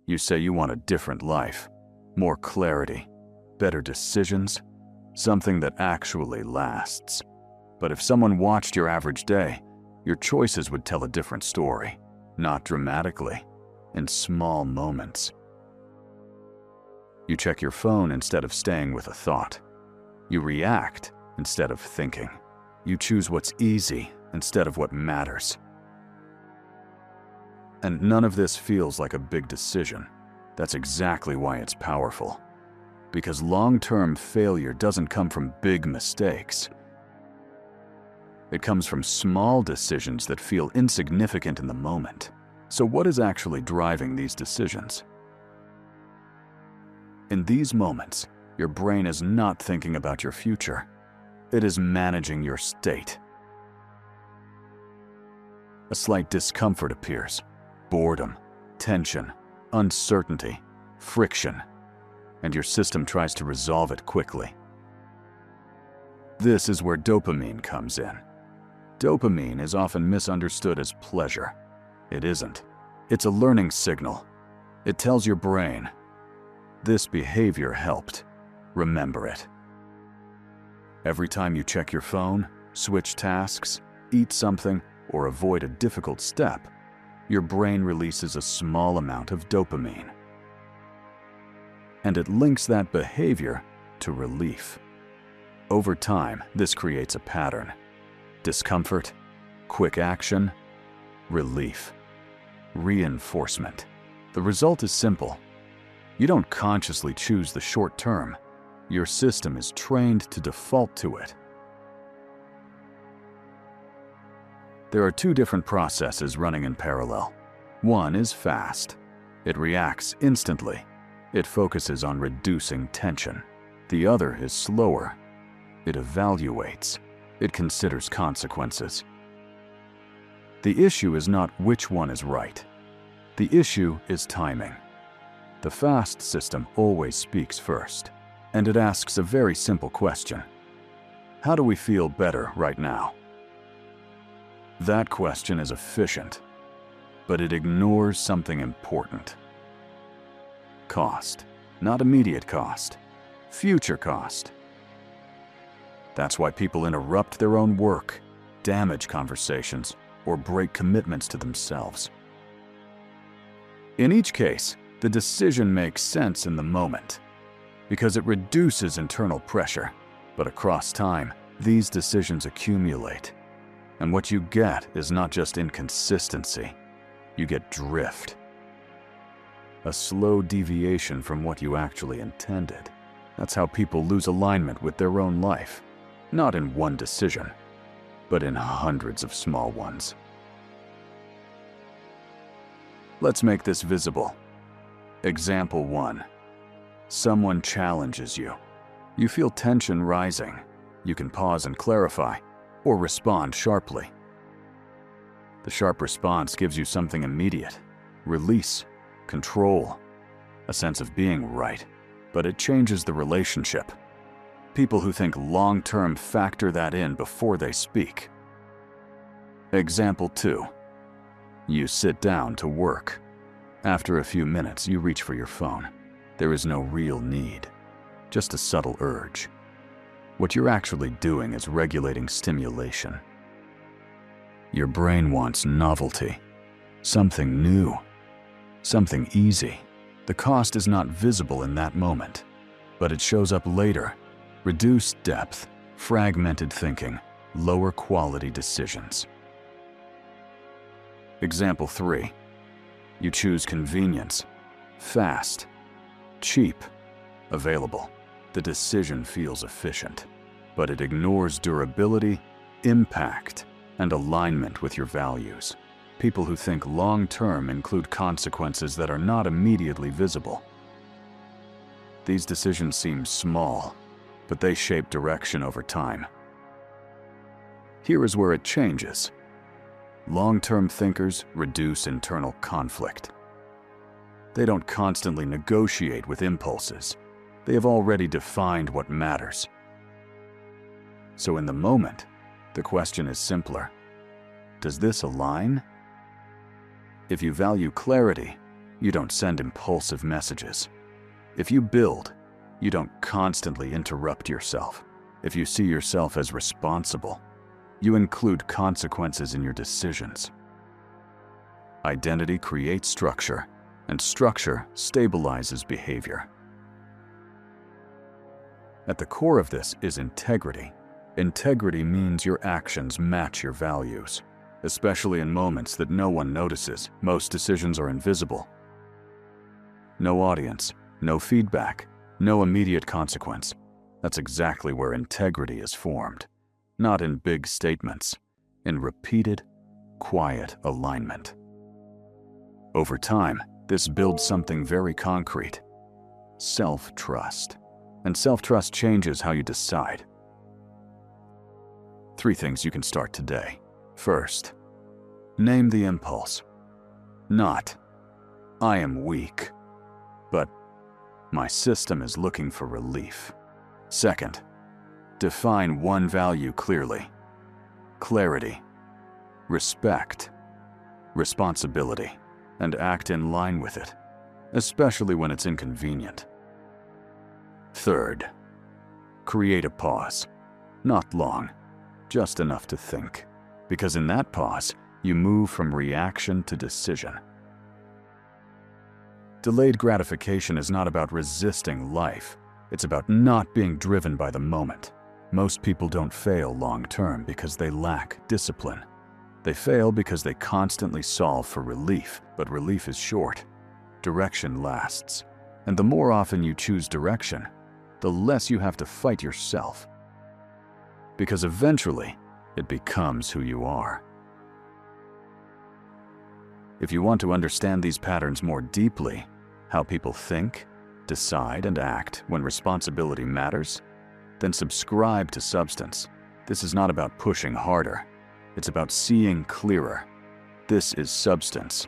You say you want a different life, more clarity, better decisions, something that actually lasts. But if someone watched your average day, your choices would tell a different story, not dramatically, in small moments. You check your phone instead of staying with a thought. You react instead of thinking. You choose what's easy instead of what matters. And none of this feels like a big decision. That's exactly why it's powerful. Because long-term failure doesn't come from big mistakes. It comes from small decisions that feel insignificant in the moment. So what is actually driving these decisions? In these moments, your brain is not thinking about your future. It is managing your state. A slight discomfort appears. Boredom, tension, uncertainty, friction, and your system tries to resolve it quickly. This is where dopamine comes in. Dopamine is often misunderstood as pleasure. It isn't. It's a learning signal. It tells your brain, this behavior helped. Remember it. Every time you check your phone, switch tasks, eat something, or avoid a difficult step, your brain releases a small amount of dopamine. And it links that behavior to relief. Over time, this creates a pattern. Discomfort, quick action, relief, reinforcement. The result is simple. You don't consciously choose the short term. Your system is trained to default to it. There are two different processes running in parallel. One is fast. It reacts instantly. It focuses on reducing tension. The other is slower. It evaluates. It considers consequences. The issue is not which one is right. The issue is timing. The fast system always speaks first, and it asks a very simple question. How do we feel better right now? That question is efficient, but it ignores something important. Cost. Not immediate cost. Future cost. That's why people interrupt their own work, damage conversations, or break commitments to themselves. In each case, the decision makes sense in the moment, because it reduces internal pressure. But across time, these decisions accumulate. And what you get is not just inconsistency, you get drift. A slow deviation from what you actually intended. That's how people lose alignment with their own life. Not in one decision, but in hundreds of small ones. Let's make this visible. Example 1. Someone challenges you. You feel tension rising. You can pause and clarify, or respond sharply. The sharp response gives you something immediate. Release, control, a sense of being right. But it changes the relationship. People who think long-term factor that in before they speak. Example 2. You sit down to work. After a few minutes, you reach for your phone. There is no real need, just a subtle urge. What you're actually doing is regulating stimulation. Your brain wants novelty, something new, something easy. The cost is not visible in that moment, but it shows up later. Reduced depth, fragmented thinking, lower quality decisions. Example 3. You choose convenience, fast, cheap, available. The decision feels efficient, but it ignores durability, impact, and alignment with your values. People who think long-term include consequences that are not immediately visible. These decisions seem small, but they shape direction over time. Here is where it changes. Long-term thinkers reduce internal conflict. They don't constantly negotiate with impulses. They have already defined what matters. So in the moment, the question is simpler. Does this align? If you value clarity, You don't send impulsive messages. If you build, you don't constantly interrupt yourself. If you see yourself as responsible, you include consequences in your decisions. Identity creates structure, and structure stabilizes behavior. At the core of this is integrity. Integrity means your actions match your values, especially in moments that no one notices. Most decisions are invisible. No audience, no feedback, no immediate consequence. That's exactly where integrity is formed. Not in big statements, in repeated, quiet alignment. Over time, this builds something very concrete: self-trust. And self-trust changes how you decide. 3 things you can start today. First, name the impulse. Not, "I am weak," but "My system is looking for relief." Second, define one value clearly. Clarity, respect, responsibility, and act in line with it, especially when it's inconvenient. Third, create a pause. Not long, just enough to think. Because in that pause, you move from reaction to decision. Delayed gratification is not about resisting life. It's about not being driven by the moment. Most people don't fail long-term because they lack discipline. They fail because they constantly solve for relief, but relief is short. Direction lasts. And the more often you choose direction, the less you have to fight yourself. Because eventually, it becomes who you are. If you want to understand these patterns more deeply, how people think, decide, and act when responsibility matters, then subscribe to Substance. This is not about pushing harder. It's about seeing clearer. This is Substance,